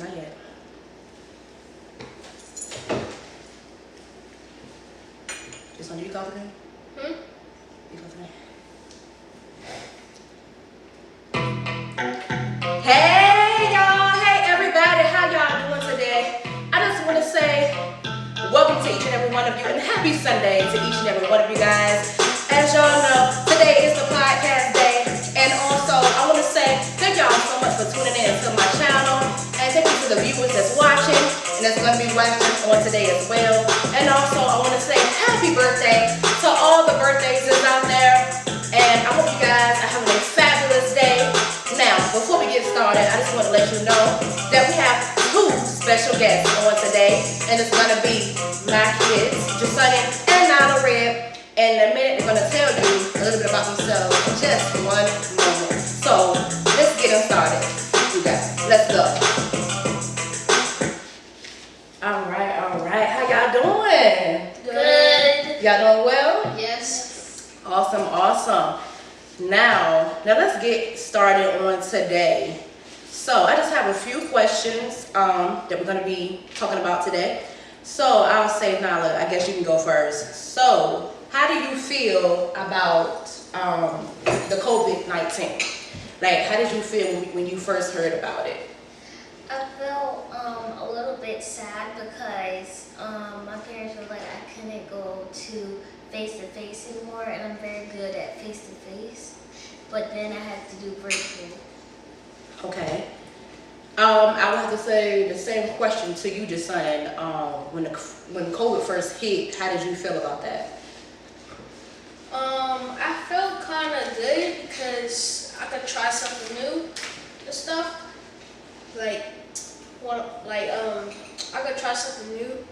Not yet. Just want you to call today? You call today? Hey y'all, hey everybody, how y'all doing today? I just want to say welcome to each and every one of you and happy Sunday to each and every one of you guys. As y'all know, today is the podcast day, and also I want to say thank y'all so much for tuning in to my channel, and thank you to the viewers that's watching and that's going to be watching on today as well. And also I want to say happy birthday to all the birthdays that's out there, and I hope you guys are having a fabulous day. Now, before we get started, I just want to let you know that we have two special guests on today, and it's going to be my kids, Jasani and Nala Red. And in a minute, they're going to tell you a little bit about themselves in just one moment. So, let's get them started. You guys, let's go. All right. How y'all doing? Good. Y'all doing well? Yes. Awesome. Now let's get started on today. So I just have a few questions that we're going to be talking about today. So I'll say, Nala, I guess you can go first. So how do you feel about the COVID-19? Like, how did you feel when you first heard about it? I felt a little bit sad because my parents were like I couldn't go to face-to-face anymore, and I'm very good at face-to-face, but then I had to do virtual. Okay. I would have to say the same question to you, Jason. When COVID first hit, how did you feel about that? I felt kind of good because I could try something new and stuff. I could try something new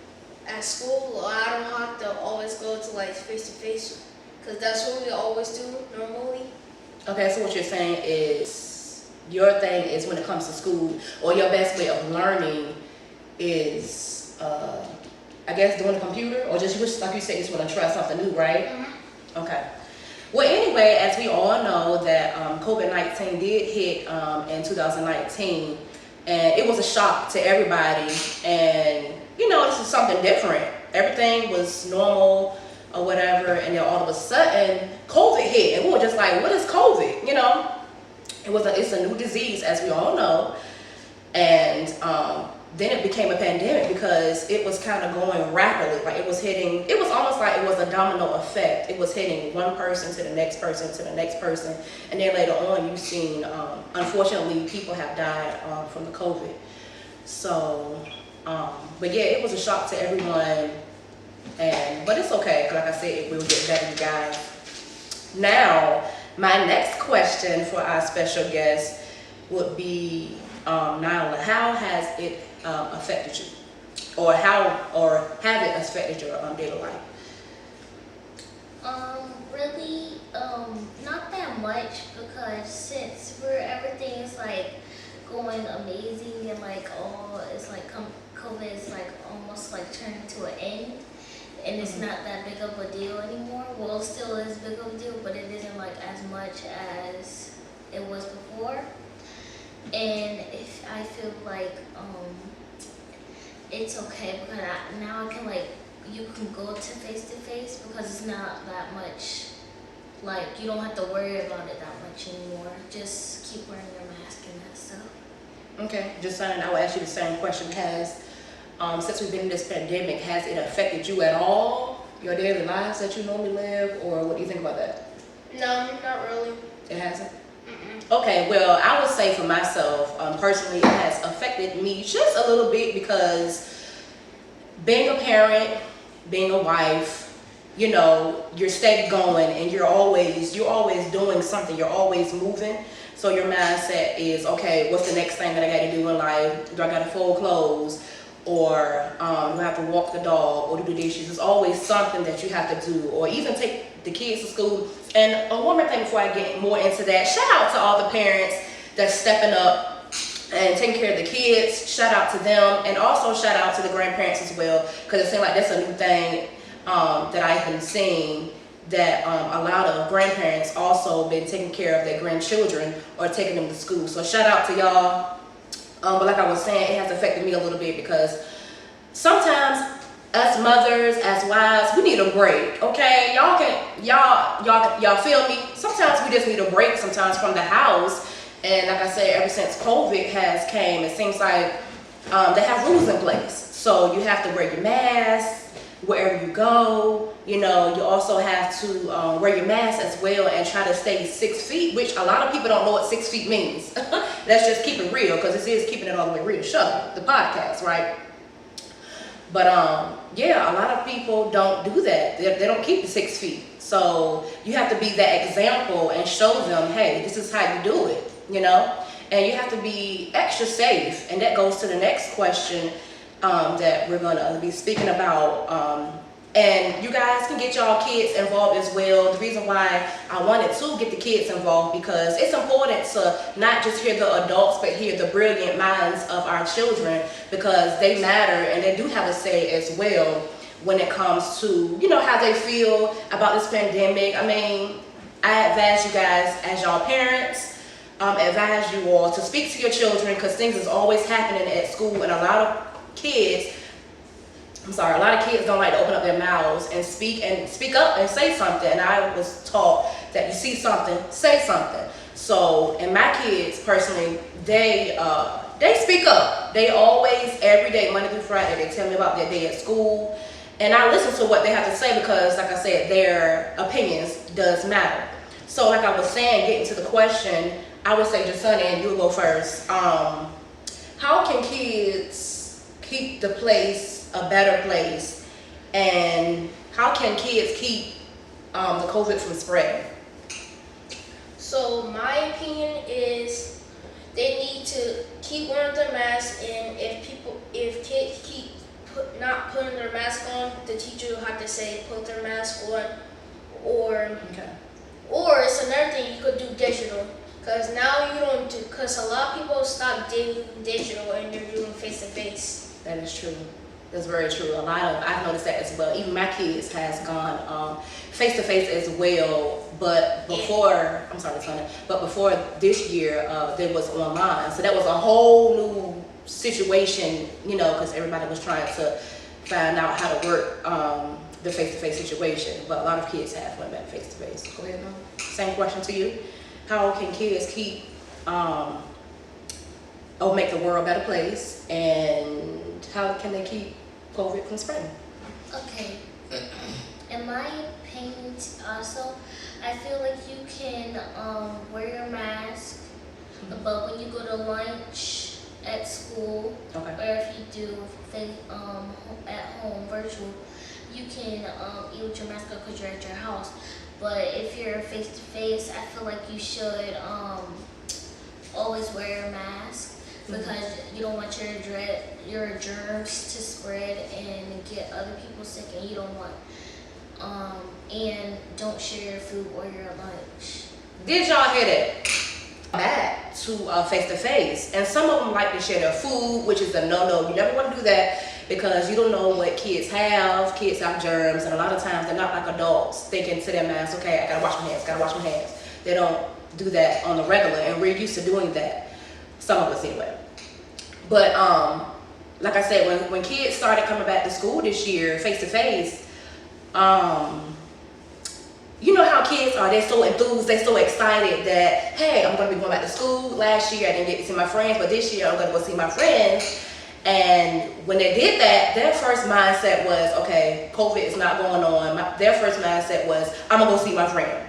at school, or I don't have to always go to like face-to-face because that's what we always do normally. Okay, so what you're saying is your thing is when it comes to school, or your best way of learning is, I guess, doing a computer, or just like you said, you just want to try something new, right? Mm-hmm. Okay. Well, anyway, as we all know that COVID-19 did hit in 2019, and it was a shock to everybody, and you know, this is something different. Everything was normal or whatever, and then all of a sudden, COVID hit, and we were just like, what is COVID? You know, it's a new disease, as we all know, and then it became a pandemic because it was kind of going rapidly. Like it was almost like it was a domino effect. It was hitting one person to the next person to the next person, and then later on, you've seen, unfortunately, people have died from the COVID. So. But yeah, it was a shock to everyone, but it's okay, because like I said, it will get better, you guys. Now, my next question for our special guest would be, Nyla, how has it affected you? Or have it affected your daily life? Really, not that much, because since everything is like going amazing and like all it's like COVID is like almost like turning to an end, and it's not that big of a deal anymore. Well, it still is big of a deal, but it isn't like as much as it was before. And if I feel like it's okay because now I can like you can go to face because it's not that much, like you don't have to worry about it that much anymore. Just keep wearing your mask and that stuff. Okay, just saying, I will ask you the same question. Since we've been in this pandemic, has it affected you at all? Your daily lives that you normally live, or what do you think about that? No, not really. It hasn't? Mm-mm. Okay, well, I would say for myself, personally, it has affected me just a little bit because being a parent, being a wife, you know, you're steady going and you're always doing something, you're always moving. So your mindset is, okay, what's the next thing that I got to do in life? Do I got to fold clothes? Or do I have to walk the dog or do the dishes? There's always something that you have to do, or even take the kids to school. And one more thing before I get more into that, shout out to all the parents that's stepping up and taking care of the kids. Shout out to them, and also shout out to the grandparents as well, because it seems like that's a new thing that I've been seeing, that a lot of grandparents also been taking care of their grandchildren or taking them to school. So shout out to y'all. But like I was saying, it has affected me a little bit because sometimes us mothers, as wives, we need a break. Okay, y'all feel me? Sometimes we just need a break. Sometimes from the house, and like I said, ever since COVID has came, it seems like they have rules in place. So you have to wear your mask wherever you go. You know, you also have to wear your mask as well and try to stay 6 feet, which a lot of people don't know what 6 feet means. Let's just keep it real, because this is keeping it all the way real. Shut up, the podcast, right? But yeah, a lot of people don't do that. They don't keep the 6 feet. So you have to be that example and show them, hey, this is how you do it, you know? And you have to be extra safe. And that goes to the next question that we're gonna be speaking about. And you guys can get y'all kids involved as well. The reason why I wanted to get the kids involved, because it's important to not just hear the adults, but hear the brilliant minds of our children, because they matter and they do have a say as well when it comes to, you know, how they feel about this pandemic. I mean, I advise you guys as y'all parents, advise you all to speak to your children, because things is always happening at school, and a lot of kids don't like to open up their mouths and speak up and say something. And I was taught that you see something, say something. So, and my kids personally, they speak up. They always, every day, Monday through Friday, they tell me about their day at school. And I listen to what they have to say, because, like I said, their opinions does matter. So, like I was saying, getting to the question, I would say, Jasani, and you'll go first. How can kids keep the place a better place, and how can kids keep the COVID from spreading? So my opinion is they need to keep wearing their mask, and if kids keep not putting their mask on, the teacher will have to say put their mask on, or it's another thing you could do digital, because now you don't do, because a lot of people stop doing digital and they're doing face to face. That is true. That's very true. I've noticed that as well. Even my kids has gone face to face as well. But before, I'm sorry, Sonia, but before this year, there was online. So that was a whole new situation, you know, because everybody was trying to find out how to work the face to face situation. But a lot of kids have went back face to face. Go ahead, Mom. Same question to you. How can kids keep make the world a better place, and how can they keep COVID from spreading? Okay. In my opinion, also, I feel like you can wear your mask, but when you go to lunch at school, Okay. or if you do things at home, virtual, you can eat with your mask on because you're at your house. But if you're face to face, I feel like you should always wear your mask, because you don't want your germs to spread and get other people sick, and you don't want and don't share your food or your lunch. Did y'all hear that? Back to face to face, and some of them like to share their food, which is a no-no. You never want to do that, because you don't know what kids have. Kids have germs, and a lot of times they're not like adults thinking to their minds, okay, I gotta wash my hands. They don't do that on the regular, and we're used to doing that. Some of us anyway. But like I said, when kids started coming back to school this year, face to face, you know how kids are. They're so enthused, they're so excited that, hey, I'm gonna be going back to school. Last year I didn't get to see my friends, but this year I'm gonna go see my friends. And when they did that, their first mindset was, okay, COVID is not going on. Their first mindset was, I'm gonna go see my friend.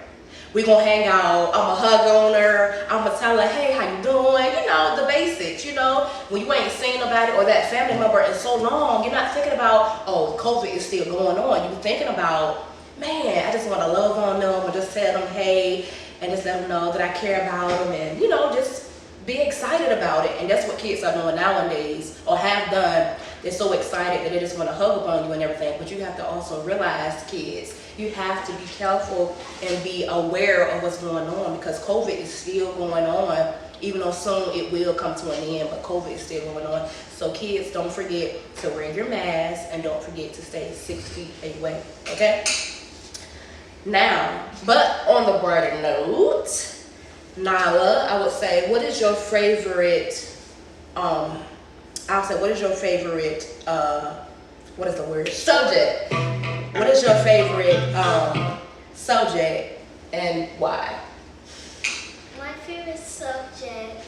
We gonna hang out, I'm gonna hug on her, I'm gonna tell her, hey, how you doing? You know, the basics, you know. When you ain't seen nobody or that family member in so long, you're not thinking about, oh, COVID is still going on. You're thinking about, man, I just wanna love on them, or just tell them, hey, and just let them know that I care about them, and, you know, just be excited about it. And that's what kids are doing nowadays, or have done. They're so excited that they just wanna hug upon you and everything. But you have to also realize, kids, you have to be careful and be aware of what's going on, because COVID is still going on, even though soon it will come to an end, but COVID is still going on. So kids, don't forget to wear your mask, and don't forget to stay 6 feet away, okay? Now, but on the brighter note, Nyla, I would say, what is your favorite I'll say, what is your favorite, what is the word? Subject. What is your favorite subject and why? My favorite subject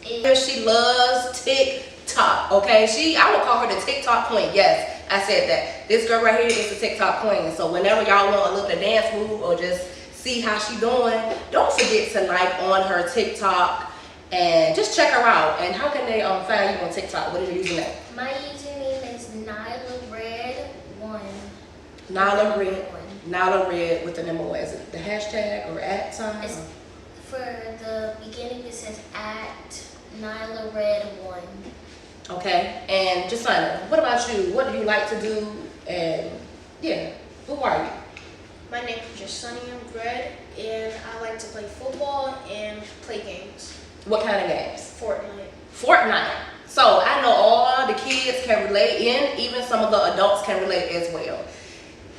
is She loves TikTok, okay? I would call her the TikTok queen. Yes, I said that. This girl right here is the TikTok queen. So whenever y'all want to look at a dance move or just see how she doing, don't forget to like on her TikTok and just check her out. And how can they find you on TikTok? What is your username? my username is Nyla Red 1. Nyla Red. Nyla Red with the number one. Is it the hashtag or at sign? It's, for the beginning, it says at Nyla Red 1. Okay. And Jasana, what about you? What do you like to do? And yeah, who are you? My name is Jasonium Bread, and I like to play football and play games. What kind of games? Fortnite. Fortnite. So I know all the kids can relate, and even some of the adults can relate as well.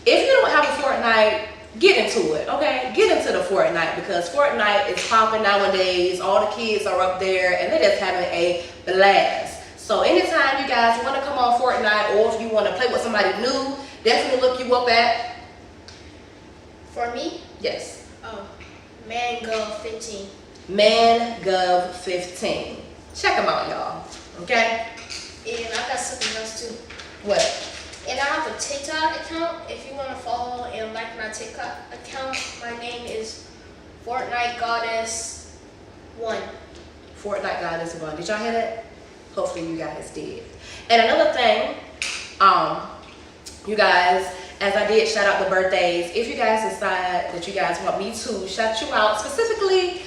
If you don't have a Fortnite, get into it, okay? Get into the Fortnite because Fortnite is popping nowadays. All the kids are up there and they're just having a blast. So anytime you guys want to come on Fortnite or if you want to play with somebody new, definitely look you up at. For me, Yes. ManGov15. ManGov15. Check them out, y'all. Okay? And I got something else too. What? And I have a TikTok account. If you want to follow and like my TikTok account, my name is Fortnite Goddess 1. Fortnite Goddess 1. Did y'all hear that? Hopefully you guys did. And another thing, you guys, as I did shout out the birthdays, if you guys decide that you guys want me to shout you out, specifically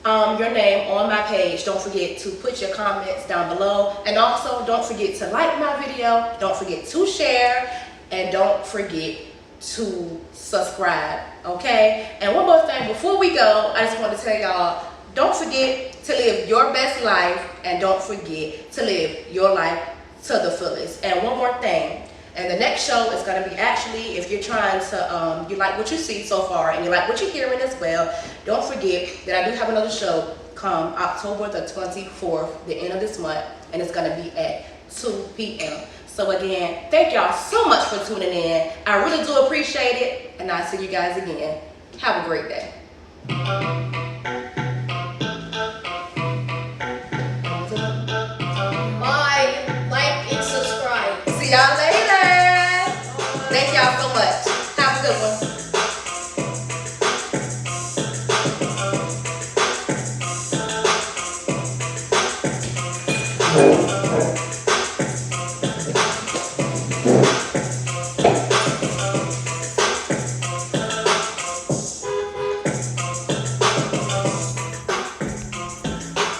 your name on my page, don't forget to put your comments down below. And also don't forget to like my video, don't forget to share, and don't forget to subscribe, okay? And one more thing before we go, I just want to tell y'all, don't forget to live your best life and don't forget to live your life to the fullest. And one more thing, and the next show is going to be actually, if you're trying to, you like what you see so far and you like what you're hearing as well, don't forget that I do have another show come October the 24th, the end of this month, and it's going to be at 2 p.m. So again, thank y'all so much for tuning in. I really do appreciate it, and I'll see you guys again. Have a great day.